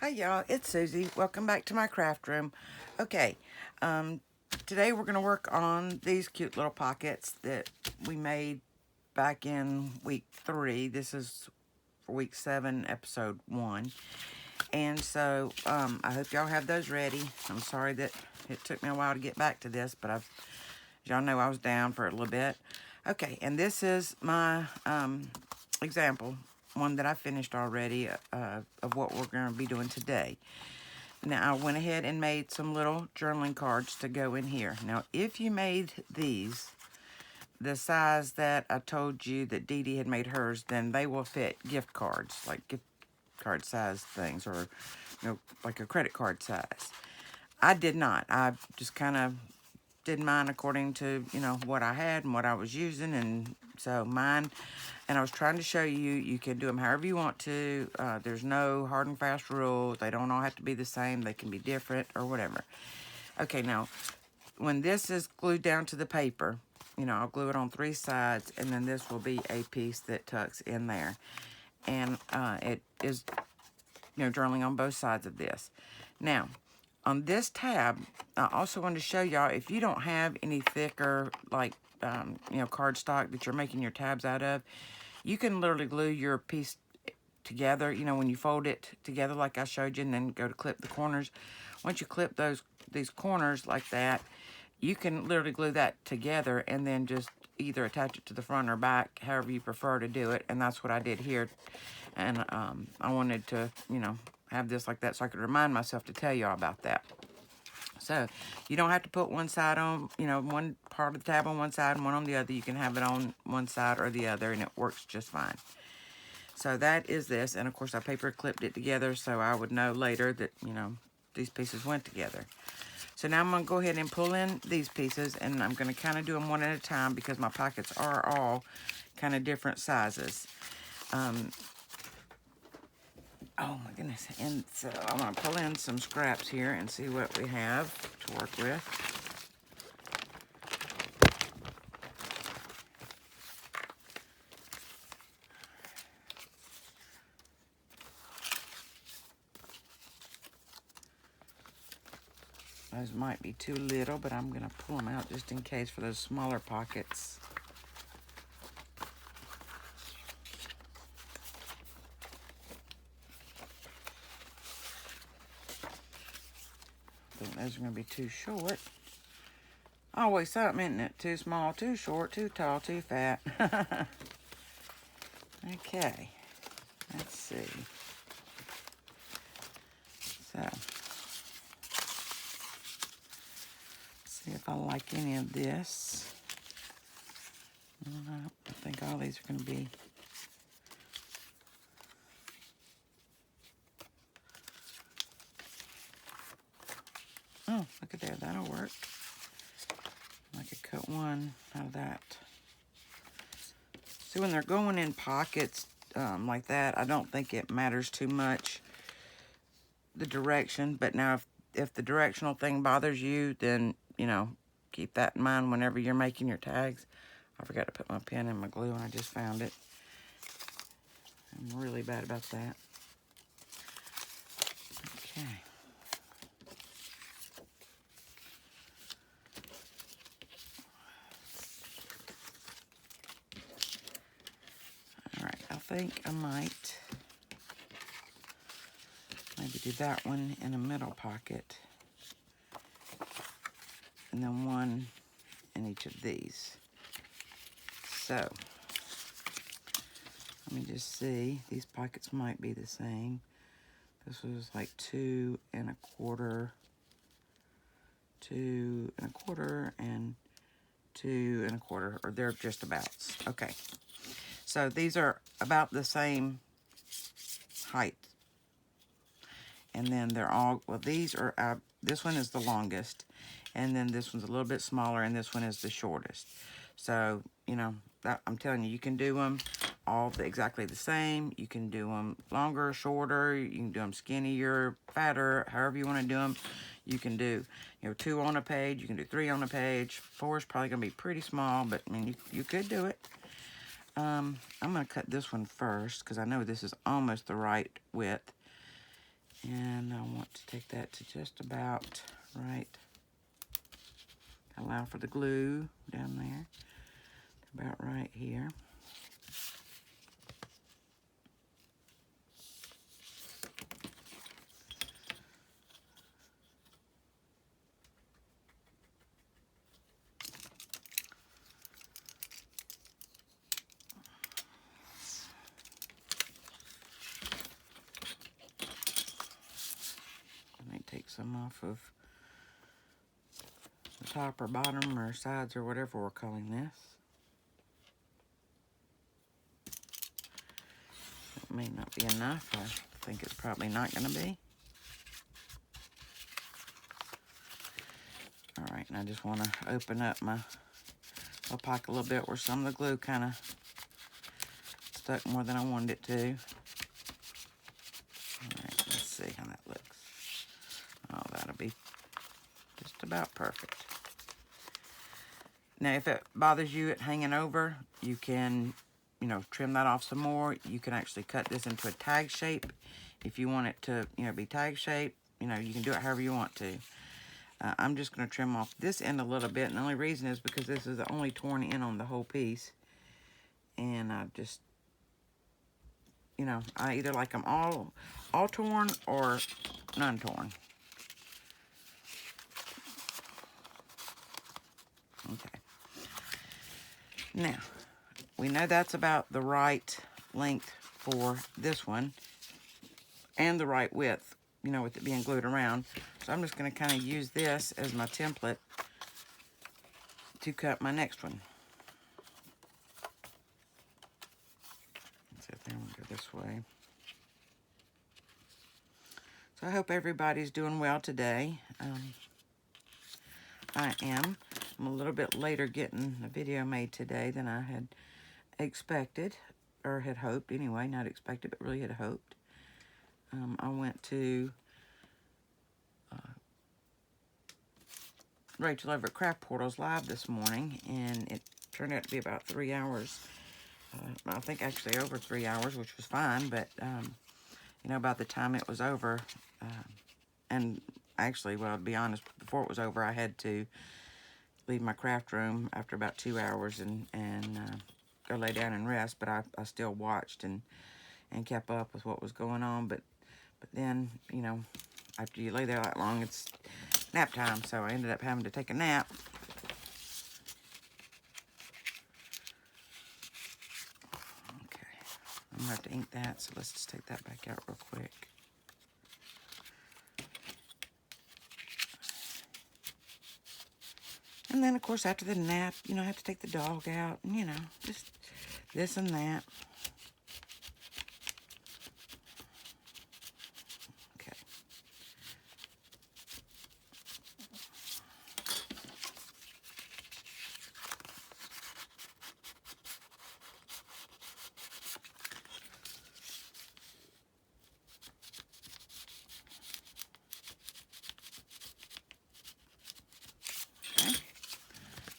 Hi y'all, it's Susie. Welcome back to my craft room. Okay, um, today we're going to work on these cute little pockets that we made back in week 3. This is for week 7, episode 1. And so I hope y'all have those ready. I'm sorry that it took me a while to get back to this, but as y'all know, I was down for a little bit. Okay, and this is my example, one that I finished already of what we're going to be doing today. Now, I went ahead and made some little journaling cards to go in here. Now, if you made these the size that I told you that Dee Dee had made hers, then they will fit gift cards, like gift card size things, or, like a credit card size. I did not. I just kind of did mine according to, what I had and what I was using. And so mine, and I was trying to show you, you can do them however you want to. There's no hard and fast rules. They don't all have to be the same. They can be different or whatever. Okay, now, when this is glued down to the paper, I'll glue it on 3 sides, and then this will be a piece that tucks in there. And it is, journaling on both sides of this. Now, on this tab, I also wanted to show y'all, if you don't have any thicker, like, cardstock that you're making your tabs out of, you can literally glue your piece together, when you fold it together like I showed you, and then go to clip the corners. Once you clip these corners like that, you can literally glue that together and then just either attach it to the front or back, however you prefer to do it. And that's what I did here. And I wanted to, have this like that so I could remind myself to tell y'all about that. So you don't have to put one side on, one part of the tab on one side and one on the other. You can have it on one side or the other, and it works just fine. So that is this. And of course I paper clipped it together so I would know later that, these pieces went together. So now I'm going to go ahead and pull in these pieces, and I'm going to kind of do them one at a time because my pockets are all kind of different sizes. Oh my goodness. And so I'm going to pull in some scraps here and see what we have to work with. Those might be too little, but I'm going to pull them out just in case for those smaller pockets. I think those are going to be too short. Always something, isn't it? Too small, too short, too tall, too fat. Okay, let's see. So, see if I like any of this. I think all these are going to be. Oh, look at there, that'll work. I could cut one out of that. See, when they're going in pockets like that, I don't think it matters too much, the direction. But now, if the directional thing bothers you, then, keep that in mind whenever you're making your tags. I forgot to put my pen in my glue, and I just found it. I'm really bad about that. Okay. All right, I think I might maybe do that one in a middle pocket, and then one in each of these. So, let me just see. These pockets might be the same. This was like 2 1/4, 2 1/4, and 2 1/4, or they're just abouts. Okay. So these are about the same height. And then they're all, well, these are, this one is the longest, and then this one's a little bit smaller, and this one is the shortest. So, I'm telling you, you can do them all exactly the same. You can do them longer, shorter. You can do them skinnier, fatter, however you want to do them. You can do, 2 on a page. You can do 3 on a page. 4 is probably going to be pretty small, but, I mean, you could do it. I'm going to cut this one first because I know this is almost the right width. And I want to take that to just about right. Allow for the glue down there. About right here. Let me take some off of the top or bottom or sides or whatever we're calling this. It may not be enough. I think it's probably not going to be. All right, and I just want to open up my little pocket a little bit where some of the glue kind of stuck more than I wanted it to. All right, let's see how that looks. Oh, that'll be just about perfect. Now, if it bothers you it hanging over, you can, you know, trim that off some more. You can actually cut this into a tag shape. If you want it to, you know, be tag shape, you know, you can do it however you want to. I'm just going to trim off this end a little bit, and the only reason is because this is the only torn in on the whole piece. And I just, you know, I either like them all torn or none torn. Okay. Now, we know that's about the right length for this one and the right width, you know, with it being glued around. So I'm just going to kind of use this as my template to cut my next one. So then we'll go this way. So I hope everybody's doing well today. I am. I'm a little bit later getting a video made today than I had expected, or had hoped anyway. Not expected, but really had hoped. I went to Rachel over at Craft Portals Live this morning, and it turned out to be about 3 hours. I think actually over 3 hours, which was fine, but, you know, by the time it was over, and actually, well, to be honest, before it was over, I had to leave my craft room after about 2 hours and go lay down and rest, but I still watched and kept up with what was going on, but then, you know, after you lay there that long, it's nap time, so I ended up having to take a nap. Okay, I'm gonna have to ink that, so let's just take that back out real quick. And then, of course, after the nap, you know, I have to take the dog out, and, you know, just this and that. Okay.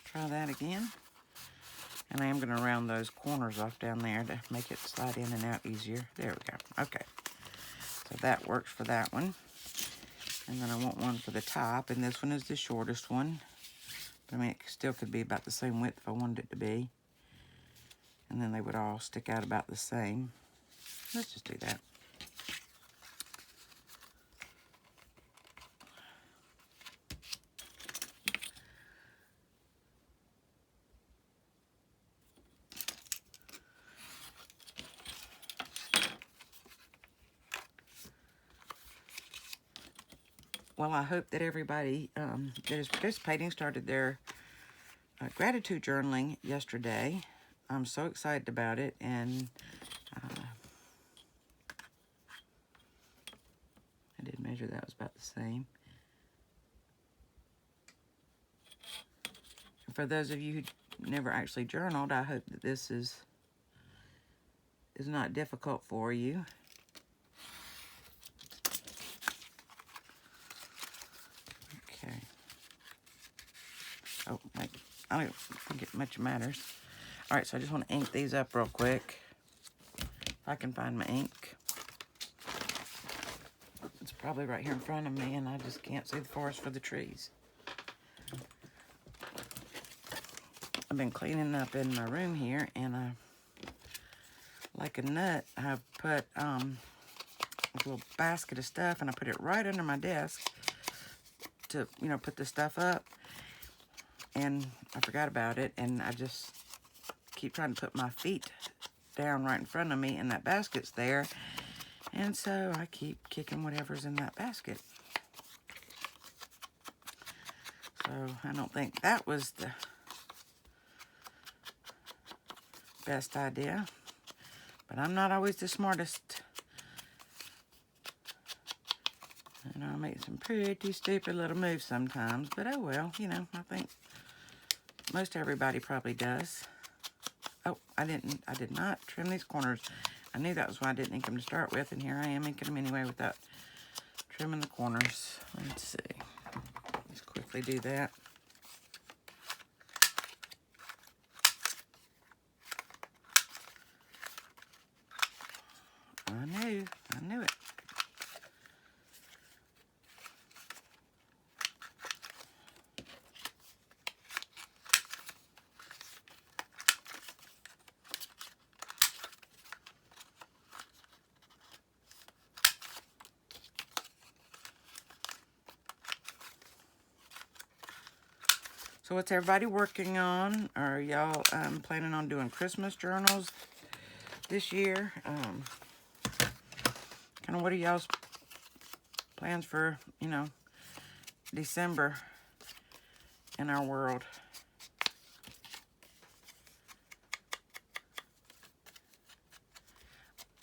Try that again. And I am going to round those corners off down there to make it slide in and out easier. There we go. Okay. So that works for that one. And then I want one for the top, and this one is the shortest one. But I mean, it still could be about the same width if I wanted it to be. And then they would all stick out about the same. Let's just do that. Well, I hope that everybody that is participating started their gratitude journaling yesterday. I'm so excited about it, and I did measure that was about the same. For those of you who never actually journaled, I hope that this is not difficult for you. Okay. Oh, wait. I don't think it much matters. All right, so I just want to ink these up real quick. If I can find my ink. It's probably right here in front of me, and I just can't see the forest for the trees. I've been cleaning up in my room here, and like a nut, I've put a little basket of stuff, and I put it right under my desk to, you know, put the stuff up, and I forgot about it, and I just keep trying to put my feet down right in front of me, and that basket's there, and so I keep kicking whatever's in that basket. So I don't think that was the best idea, but I'm not always the smartest. And I make some pretty stupid little moves sometimes, but oh well, you know, I think most everybody probably does. Oh, I did not trim these corners. I knew that was why I didn't ink them to start with, and here I am inking them anyway without trimming the corners. Let's see. Let's quickly do that. I knew it. So what's everybody working on? Are y'all planning on doing Christmas journals this year? Kind of what are y'all's plans for, you know, December in our world?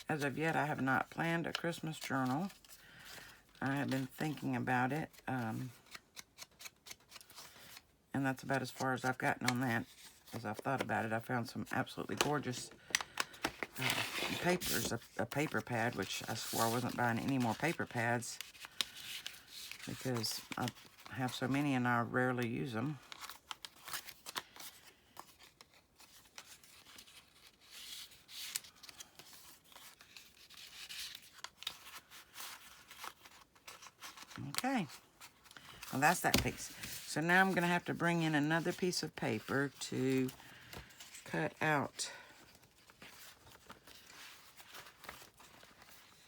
As of yet, I have not planned a Christmas journal. I have been thinking about it, and that's about as far as I've gotten on that. As I've thought about it, I found some absolutely gorgeous papers, a paper pad, which I swore I wasn't buying any more paper pads because I have so many and I rarely use them. Okay, well that's that piece. So now I'm going to have to bring in another piece of paper to cut out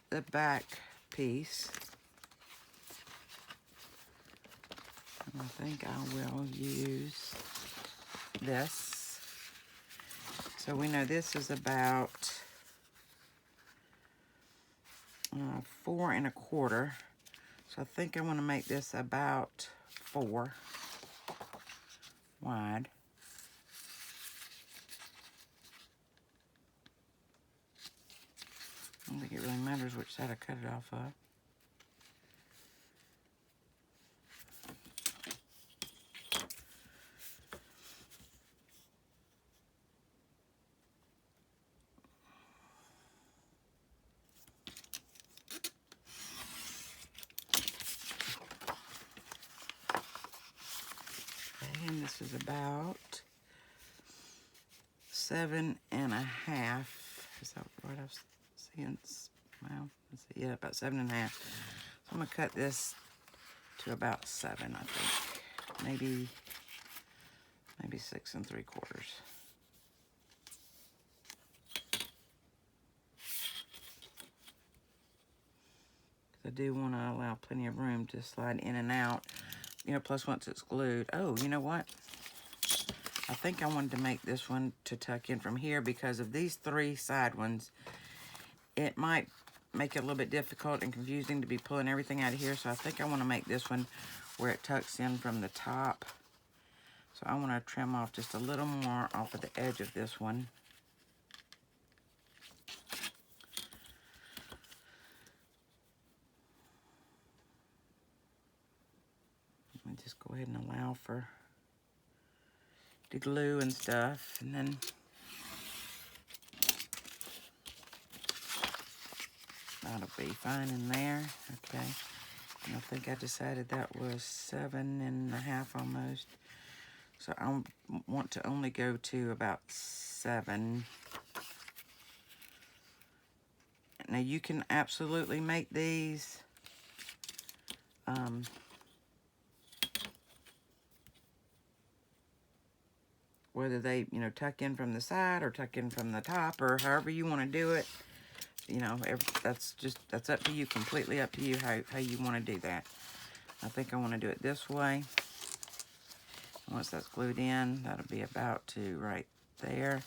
the back piece. And I think I will use this. So we know this is about 4 1/4. So I think I want to make this about 4 wide. I don't think it really matters which side I cut it off of. And this is about 7 1/2. Is that what I was seeing? Well, let's see. Yeah, about 7 1/2. So I'm gonna cut this to about 7, I think. Maybe 6 3/4. I do want to allow plenty of room to slide in and out. You know, plus once it's glued. Oh, you know what? I think I wanted to make this one to tuck in from here because of these 3 side ones. It might make it a little bit difficult and confusing to be pulling everything out of here. So I think I want to make this one where it tucks in from the top. So I want to trim off just a little more off of the edge of this one. Let me just go ahead and allow for the glue and stuff, and then that'll be fine in there. Okay, and I think I decided that was 7 1/2 almost. So I want to only go to about 7. Now you can absolutely make these whether they, you know, tuck in from the side or tuck in from the top, or however you want to do it. You know, that's up to you, completely up to you how you want to do that. I think I want to do it this way. Once that's glued in, that'll be about to right there.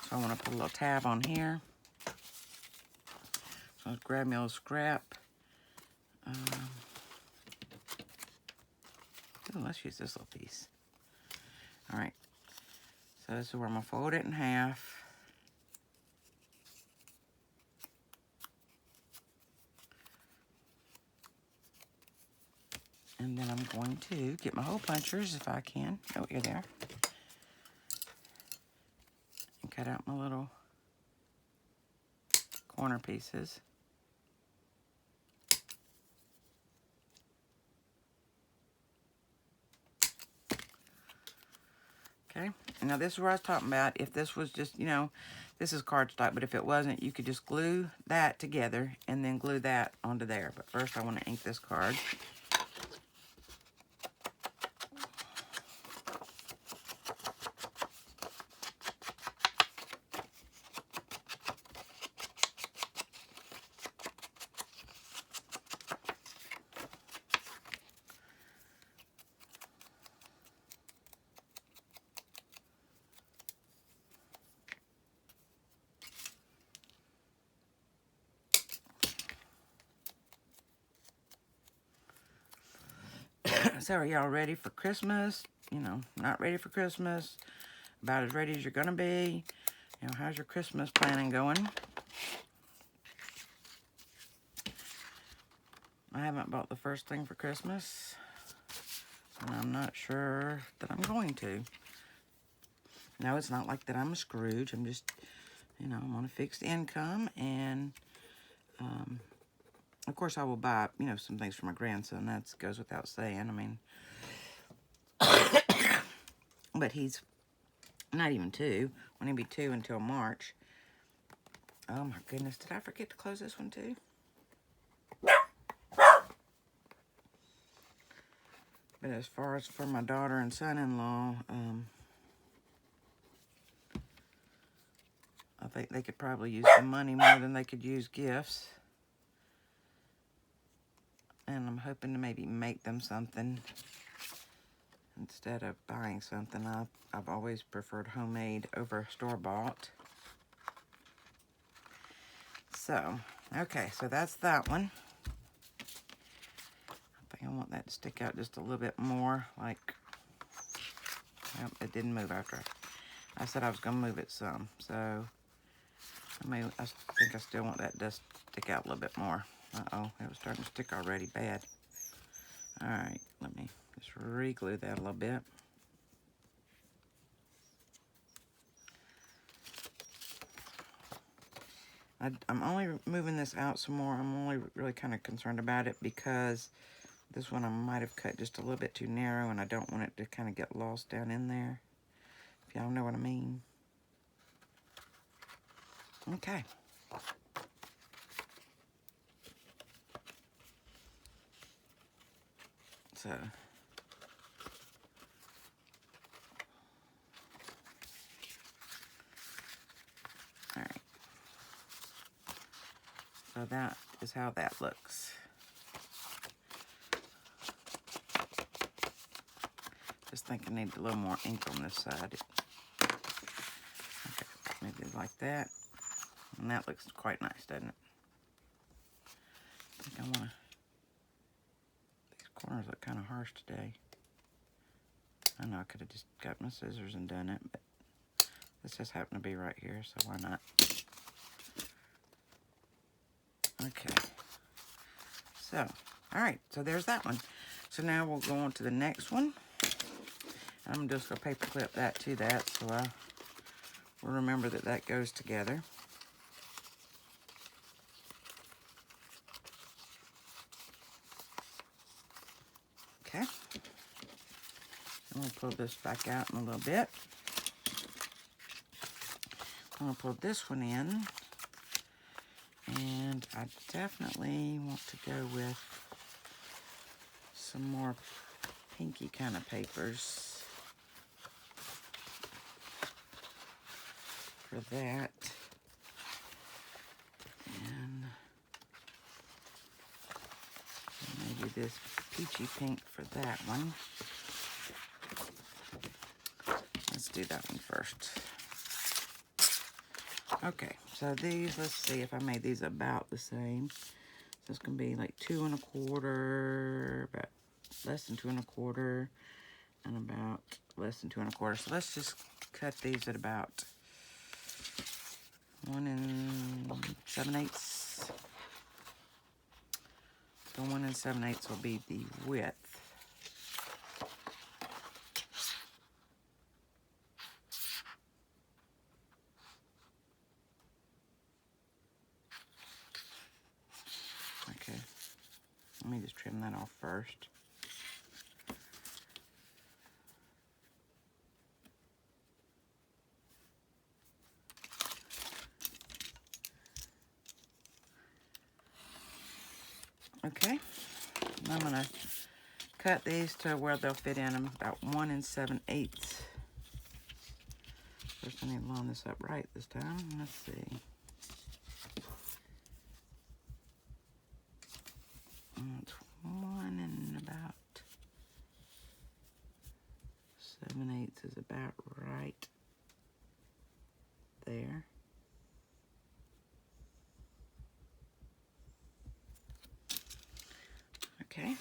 So I want to put a little tab on here. So let's grab me a little scrap. Let's use this little piece. All right. So this is where I'm going to fold it in half. And then I'm going to get my hole punchers if I can. Oh, you're there. And cut out my little corner pieces. Okay, and now this is what I was talking about. If this was just, you know, this is cardstock, but if it wasn't, you could just glue that together and then glue that onto there. But first I want to ink this card. So are y'all ready for Christmas? You know, not ready for Christmas, about as ready as you're gonna be. You know, how's your Christmas planning going? I haven't bought the first thing for Christmas, and I'm not sure that I'm going to. No, it's not like that I'm a Scrooge. I'm just, you know, I'm on a fixed income, and of course I will buy, you know, some things for my grandson. That goes without saying. I mean, but he's not even 2. Won't even be 2 until March. Oh my goodness, did I forget to close this one too? But as far as for my daughter and son-in-law, I think they could probably use the money more than they could use gifts. And I'm hoping to maybe make them something instead of buying something. I've always preferred homemade over store-bought. So, okay, so that's that one. I think I want that to stick out just a little bit more, like, well, it didn't move after I said I was going to move it some. So, I think I still want that to stick out a little bit more. Uh-oh, it was starting to stick already bad. All right, let me just re-glue that a little bit. I'm only moving this out some more. I'm only really kind of concerned about it because this one I might have cut just a little bit too narrow, and I don't want it to kind of get lost down in there, if y'all know what I mean. Okay. So, all right. So that is how that looks. Just think I need a little more ink on this side. Okay, maybe like that. And that looks quite nice, doesn't it? I think I want to... These corners look kind of harsh today. I know I could have just got my scissors and done it, but this just happened to be right here, so why not? Okay. So, all right, so there's that one. So now we'll go on to the next one. I'm just going to paper clip that to that, so I will remember that that goes together. Okay. I'm going to pull this back out in a little bit. I'm going to pull this one in. And I definitely want to go with some more pinky kind of papers for that. And maybe this peachy pink for that one. Let's do that one first. Okay, so these, let's see if I made these about the same. So it's going to be like 2 1/4, about less than 2 1/4, and about less than 2 1/4. So let's just cut these at about 1 7/8. So 1 7/8 will be the width. Okay, let me just trim that off first. Okay, and I'm going to cut these to where they'll fit in them, about 1 7/8. First, I need to line this up right this time. Let's see. It's 1 and about 7/8 is about right there. Okay.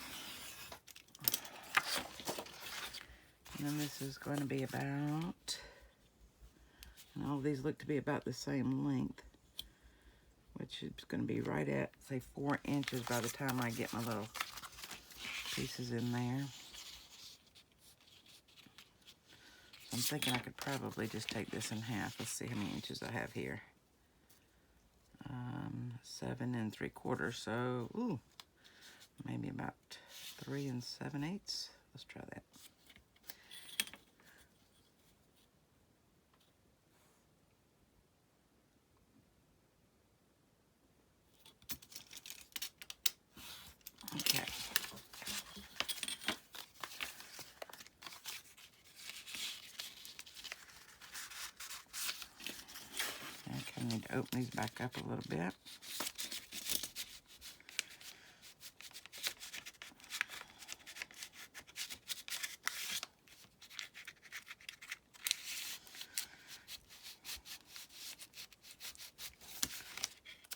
And then this is going to be about, and all of these look to be about the same length, which is going to be right at, say, 4 inches by the time I get my little pieces in there. So I'm thinking I could probably just take this in half. Let's see how many inches I have here. 7 3/4, so, ooh, maybe about 3 7/8. Let's try that. Okay. Okay, I need to open these back up a little bit.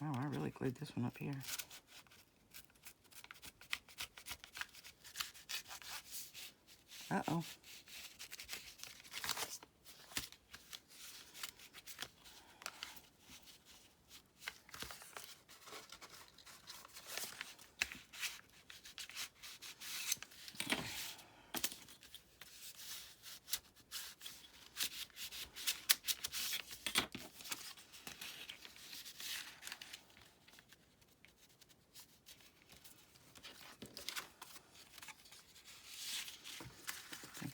Oh, I really glued this one up here. Uh-oh.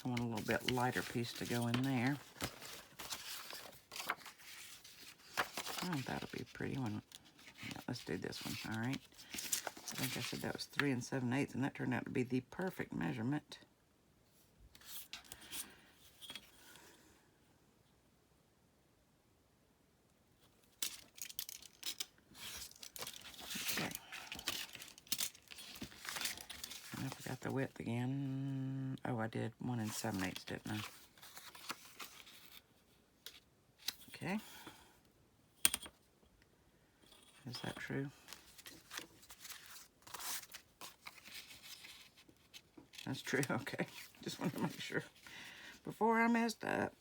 I want a little bit lighter piece to go in there. Oh, that'll be a pretty one. Yeah, let's do this one, all right? I think I said that was 3 7/8, and that turned out to be the perfect measurement. Okay. And I forgot the width again. Oh, I did 1 7/8, didn't I? Okay. Is that true? That's true, okay. Just wanted to make sure before I messed up.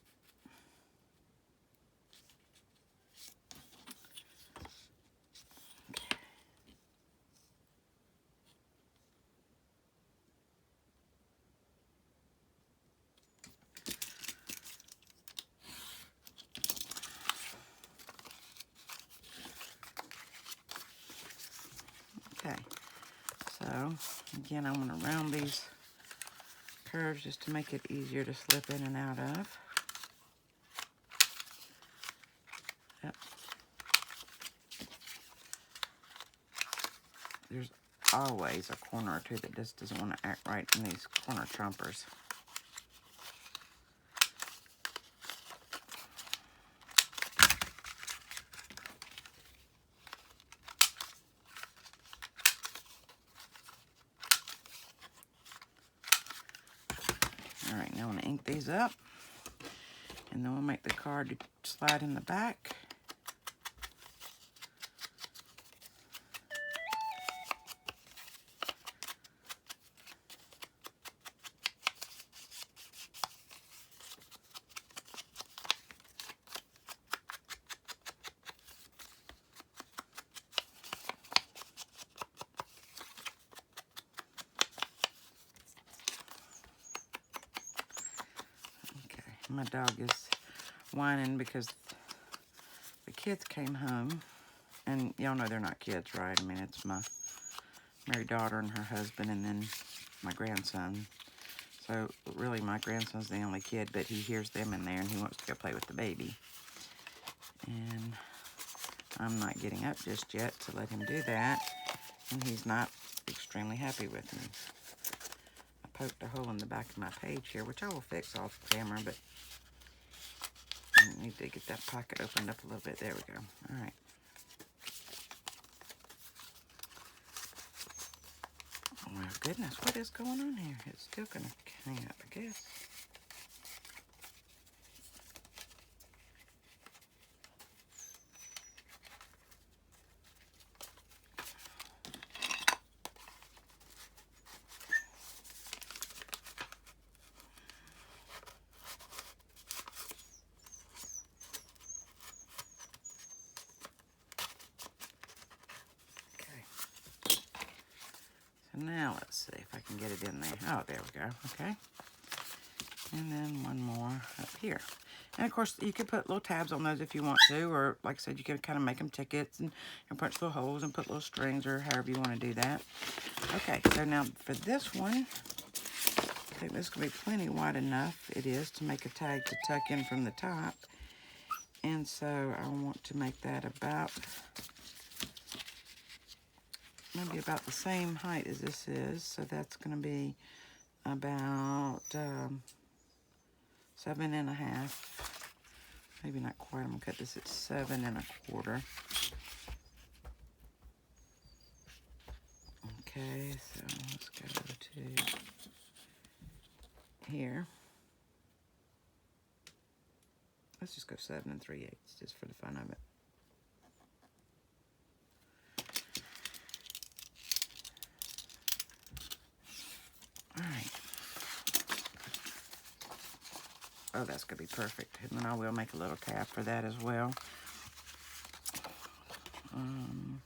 Okay, so again, I'm going to round these curves just to make it easier to slip in and out of. Yep. There's always a corner or two that just doesn't want to act right in these corner trumpers. All right, now I'm going to ink these up, and then we'll make the card slide in the back. My dog is whining because the kids came home, and y'all know they're not kids, right? I mean, it's my married daughter and her husband, and then my grandson. So really, my grandson's the only kid, but he hears them in there, and he wants to go play with the baby. And I'm not getting up just yet to let him do that, and he's not extremely happy with me. I poked a hole in the back of my page here, which I will fix off camera, but I need to get that pocket opened up a little bit. There we go. All right. Oh my goodness, what is going on here? It's still going to hang up, I guess. Now let's see if I can get it in there. Oh, there we go. Okay. And then one more up here. And of course, you could put little tabs on those if you want to, or like I said, you could kind of make them tickets and punch little holes and put little strings or however you want to do that. Okay, so now for this one, I think this could be plenty wide enough. It is to make a tag to tuck in from the top. And so I want to make that about maybe about the same height as this is, so that's going to be about 7.5. Maybe not quite. I'm going to cut this at 7 1/4. Okay, so let's go to here. Let's just go 7 3/8 just for the fun of it. All right. Oh, that's going to be perfect. And then I will make a little tab for that as well. I'm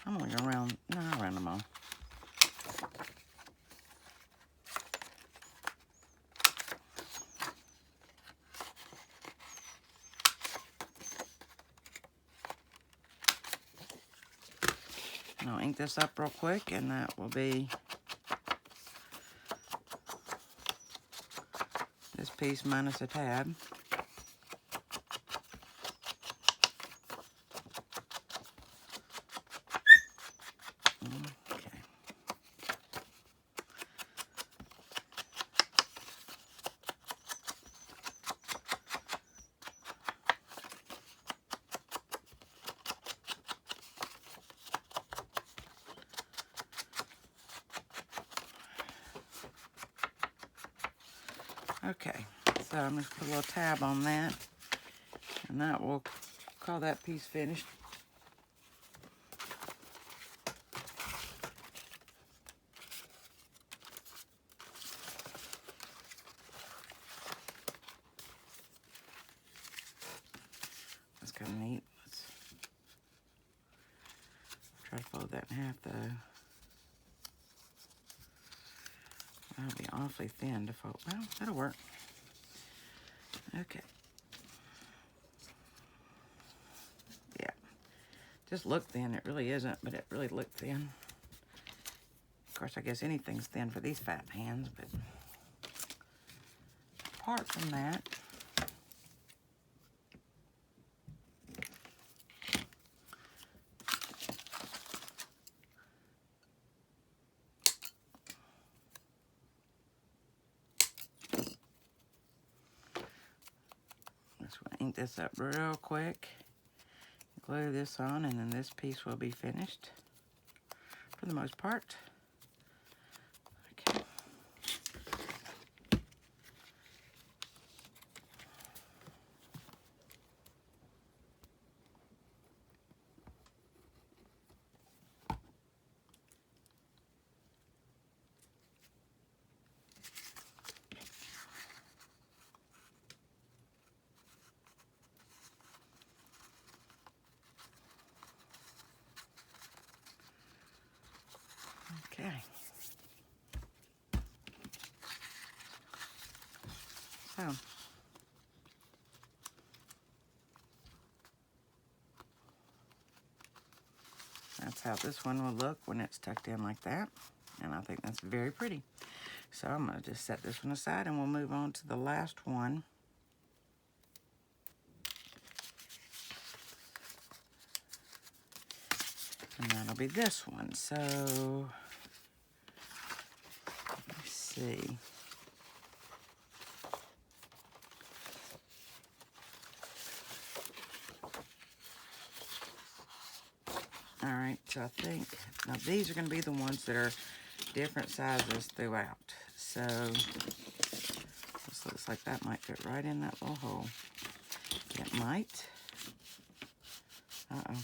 only going to round them all. And I'll ink this up real quick, and that will be this piece minus a tab. Okay. Okay, so I'm just put a little tab on that, and that will call that piece finished. That's kind of neat. Let's try to fold that in half, though. That'll be awfully thin to fold. Well, that'll work. Okay. Yeah. Just look thin. It really isn't, but it really looked thin. Of course, I guess anything's thin for these fat hands, but apart from that, ink this up real quick. Glue this on, and then this piece will be finished for the most part. Okay. Okay. So, that's how this one will look when it's tucked in like that. And I think that's very pretty. So I'm going to just set this one aside and we'll move on to the last one. And that'll be this one. So, let's see. All right, so I think, now these are going to be the ones that are different sizes throughout. So, this looks like that might fit right in that little hole. It might. Uh-oh.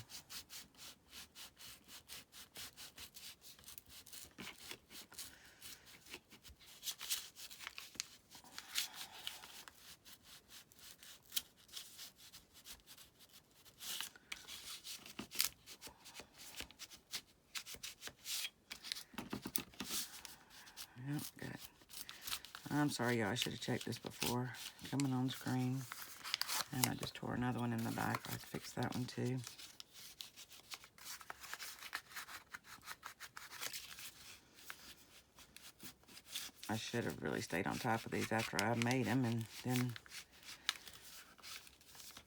Yep, good. I'm sorry, y'all. I should have checked this before coming on screen. And I just tore another one in the back. I have to fix that one too. I should have really stayed on top of these after I made them, and then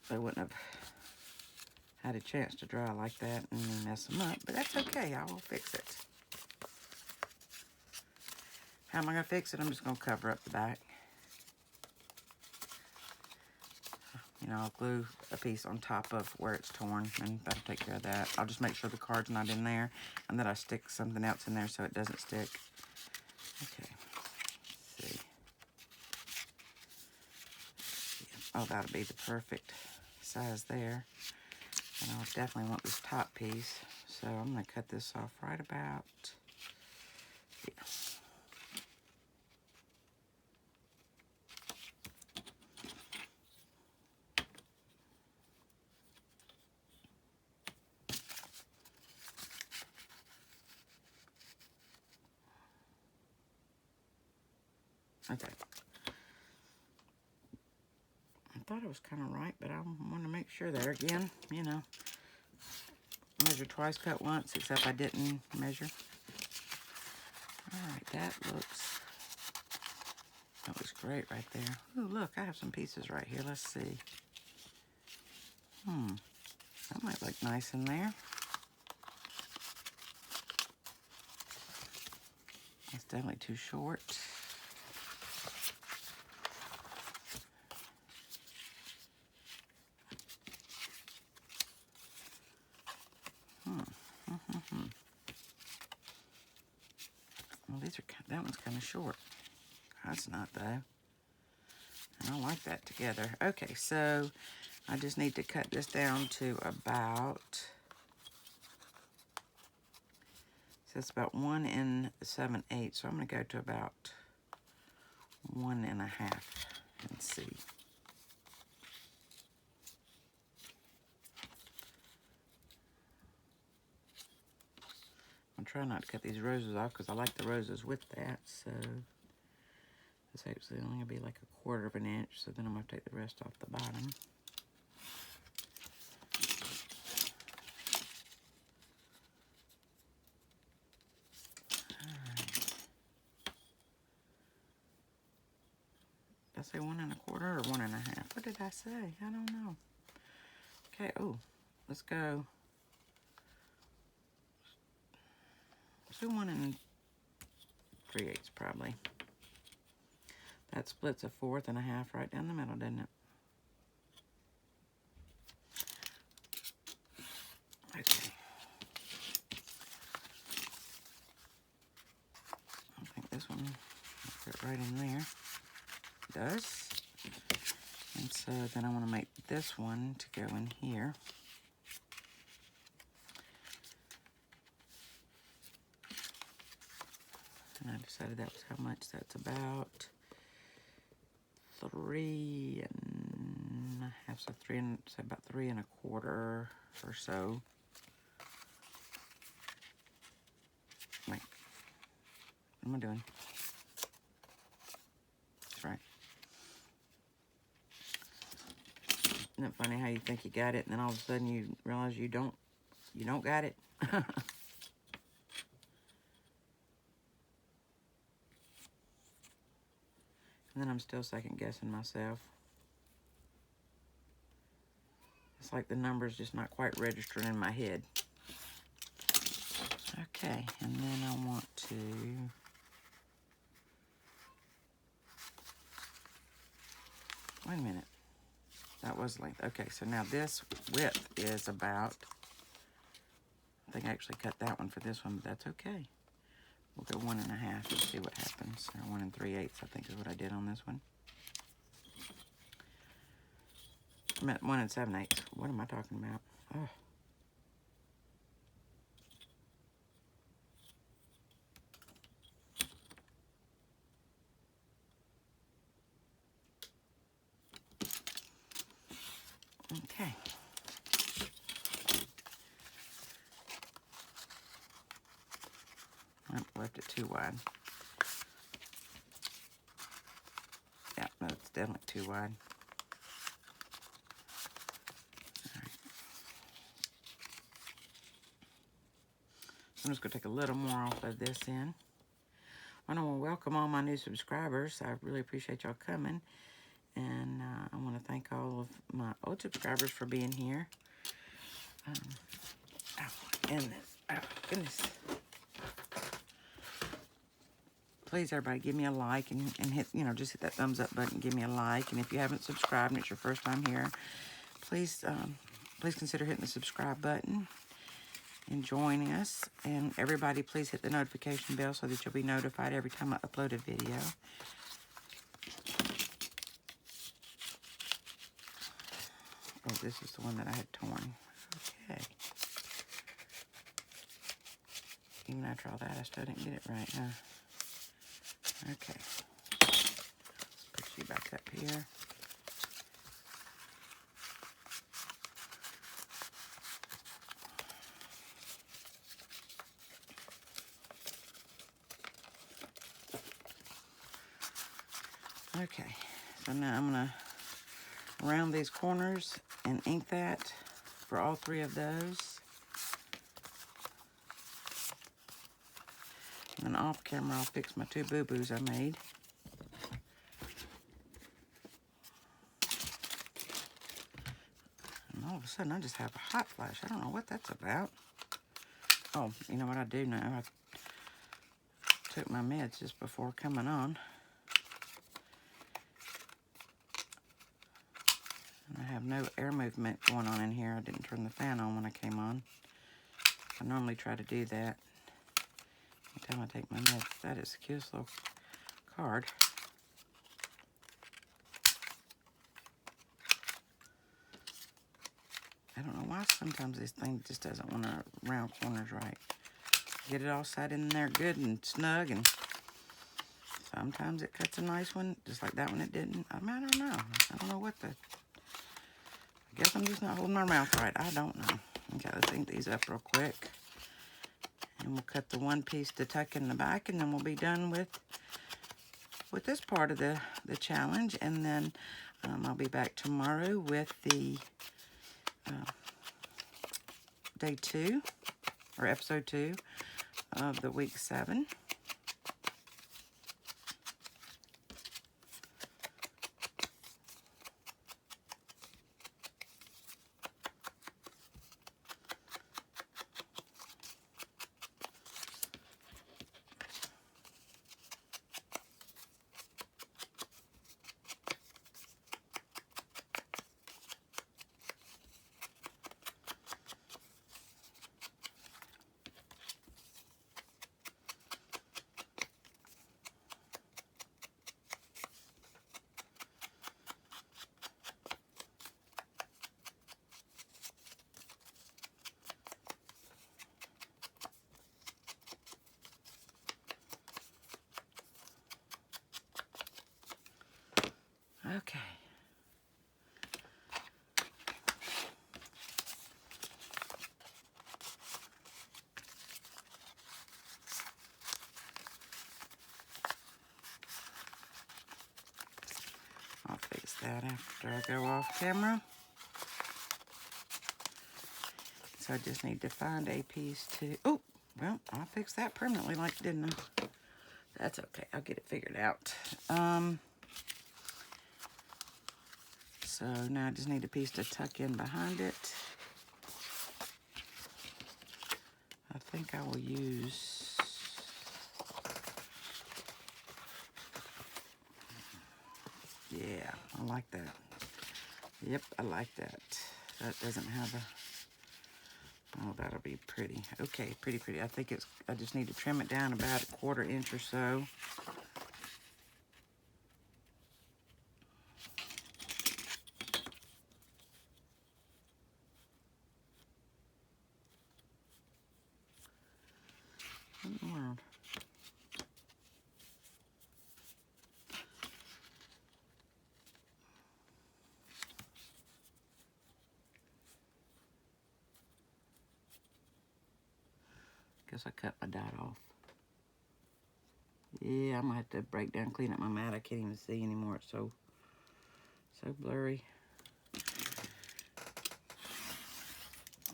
they wouldn't have had a chance to dry like that and mess them up. But that's okay. I will fix it. How am I going to fix it? I'm just going to cover up the back. You know, I'll glue a piece on top of where it's torn, and that'll take care of that. I'll just make sure the card's not in there, and that I stick something else in there so it doesn't stick. Okay, let's see. Oh, that'll be the perfect size there. And I'll definitely want this top piece, so I'm going to cut this off right about here. Okay. I thought it was kind of right, but I want to make sure there again, you know. Measure twice, cut once, except I didn't measure. All right, that looks great right there. Ooh, look, I have some pieces right here. Let's see. That might look nice in there. It's definitely too short. Well, that one's kind of short. That's not, though. And I like that together. Okay, so I just need to cut this down to about, so it's about 1 7/8. So I'm going to go to about 1 1/2 and see. I'm trying not to cut these roses off because I like the roses with that. So it's actually only going to be like 1/4 of an inch. So then I'm going to take the rest off the bottom. Did I say 1 1/4 or 1 1/2? What did I say? I don't know. Okay, oh, let's go. Let's do 1 3/8 probably. That splits a 4 1/2 right down the middle, doesn't it? right in there. It does. And so then I want to make this one to go in here. And I decided that was how much. That's about 3 1/2, so about 3 1/4 or so. Wait, what am I doing? That's right. Isn't it funny how you think you got it, and then all of a sudden you realize you don't got it? And then I'm still second guessing myself. It's like the number's just not quite registering in my head. Okay, and then I want to wait a minute. That was length. Okay, so now this width is about, I think I actually cut that one for this one, but that's okay. We'll go 1 1/2 and see what happens. Or 1 3/8, I think is what I did on this one. I meant 1 7/8. What am I talking about? Oh. Okay. I left it too wide. Yeah, no, it's definitely too wide. All right. I'm just going to take a little more off of this end. I want to welcome all my new subscribers. I really appreciate y'all coming. And I want to thank all of my old subscribers for being here. Oh, goodness. Please, everybody, give me a like and hit, just hit that thumbs up button. Give me a like. And if you haven't subscribed and it's your first time here, please consider hitting the subscribe button and joining us. And everybody, please hit the notification bell so that you'll be notified every time I upload a video. Oh, this is the one that I had torn. Okay. Even after all that, I still didn't get it right, huh? Okay. Let's put you back up here. Okay. So now I'm going to round these corners and ink that for all 3 of those. And then off camera, I'll fix my 2 boo-boos I made. And all of a sudden, I just have a hot flash. I don't know what that's about. Oh, you know what I do now? I took my meds just before coming on. And I have no air movement going on in here. I didn't turn the fan on when I came on. I normally try to do that every time I take my meds. That is the cutest little card. I don't know why sometimes this thing just doesn't want to round corners right. Get it all sat in there good and snug, and sometimes it cuts a nice one, just like that one it didn't. I mean, I don't know. I don't know what the... I guess I'm just not holding my mouth right. I don't know. Okay, let's ink these up real quick. And we'll cut the one piece to tuck in the back, and then we'll be done with this part of the challenge. And then I'll be back tomorrow with the day 2, or episode 2 of the week 7. after I go off camera. So I just need to find a piece to, oh, well, I fixed that permanently like, didn't I? That's okay, I'll get it figured out. So now I just need a piece to tuck in behind it. I think I will use, yeah, I like that. Yep, I like that. That doesn't have a, oh, that'll be pretty. Okay, pretty, pretty. I think it's, I just need to trim it down about 1/4 inch or so. What in the world? Guess I cut my dot off. Yeah, I'm gonna have to break down, clean up my mat. I can't even see anymore. It's so blurry.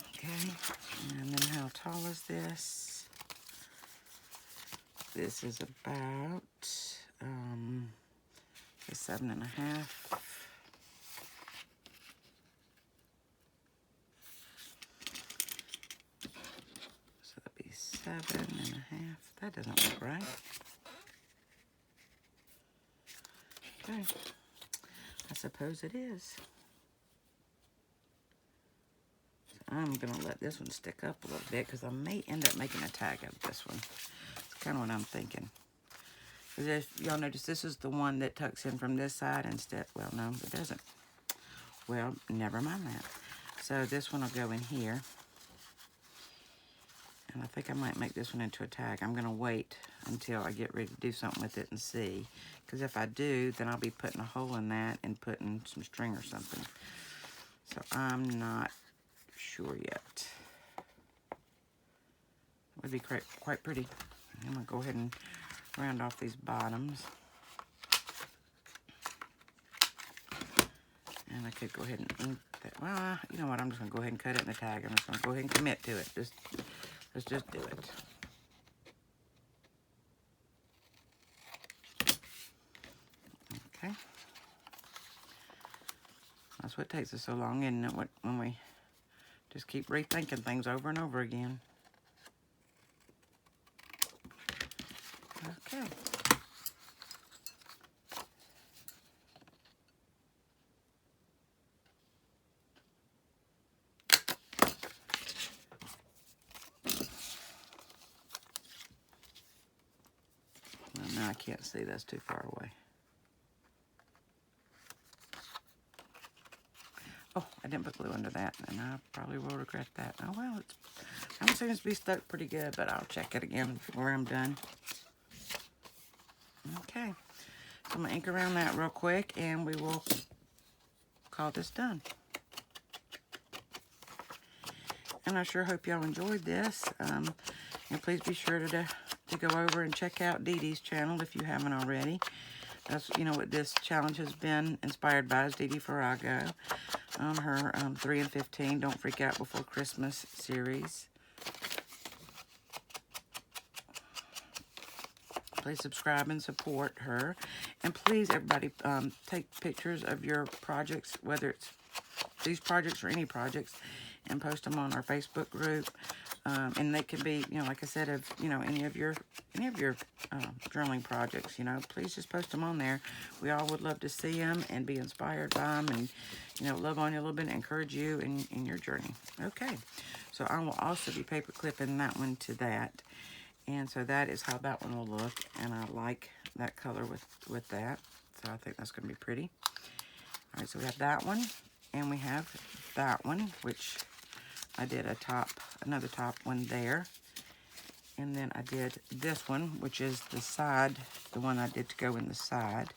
Okay, and then how tall is this? This is about 7.5. So that'd be 7.5. That doesn't look right. Okay, I suppose it is. So I'm gonna let this one stick up a little bit because I may end up making a tag out of this one. That's kind of what I'm thinking. Because if y'all notice, this is the one that tucks in from this side instead. Well, no, it doesn't. Well, never mind that. So this one will go in here. And I think I might make this one into a tag. I'm gonna wait until I get ready to do something with it and see. Because if I do, then I'll be putting a hole in that and putting some string or something. So I'm not sure yet. It would be quite pretty. I'm gonna go ahead and round off these bottoms. And I could go ahead and ink that. Well, you know what? I'm just gonna go ahead and cut it in a tag. I'm just gonna go ahead and commit to it. Let's just do it. Okay. That's what takes us so long, isn't it? When we just keep rethinking things over and over again. Okay. Well, now I can't see. That's too far away. Oh, I didn't put glue under that, and I probably will regret that. Oh, well, it seems to be stuck pretty good, but I'll check it again before I'm done. Okay, so I'm going to ink around that real quick, and we will call this done. And I sure hope y'all enjoyed this. And please be sure to go over and check out Dee Dee's channel if you haven't already. That's, you know, what this challenge has been inspired by is Dee Dee Farago on her 3 and 15 Don't Freak Out Before Christmas series. Please subscribe and support her. And please, everybody, take pictures of your projects, whether it's these projects or any projects, and post them on our Facebook group. And they can be, you know, like I said, of, you know, any of your journaling projects, you know, please just post them on there. We all would love to see them and be inspired by them and, you know, love on you a little bit and encourage you in your journey. Okay, so I will also be paper clipping that one to that. And so that is how that one will look. And I like that color with that. So I think that's going to be pretty. All right, so we have that one. And we have that one, which I did another top one there. And then I did this one, which is the side, the one I did to go in the side.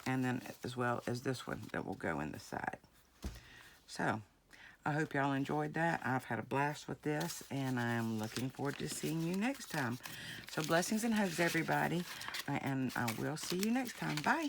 And then as well as this one that will go in the side. So I hope y'all enjoyed that. I've had a blast with this, and I'm looking forward to seeing you next time. So blessings and hugs, everybody. And I will see you next time. Bye.